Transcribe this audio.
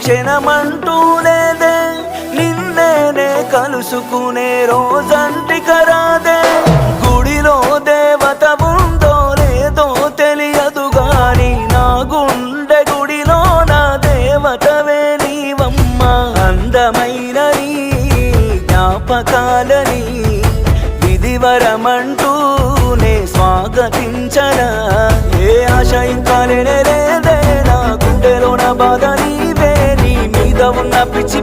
క్షణమంటూ లేదే నిన్నేనే కలుసుకునే రోజంటిక రాదే గుడిలో దేవత ఉందో లేదో తెలియదు గాని నా గుండె గుడిలో నా దేవతవే నీవమ్మ అందమైన నీ జ్ఞాపకాలని విధివరమంటూ నే స్వాగతించనా ఏ ఆశ ఇంకా లేదే నా గుండెలో నా బాధ నీవే నీ మీద ఉన్న పిచ్చి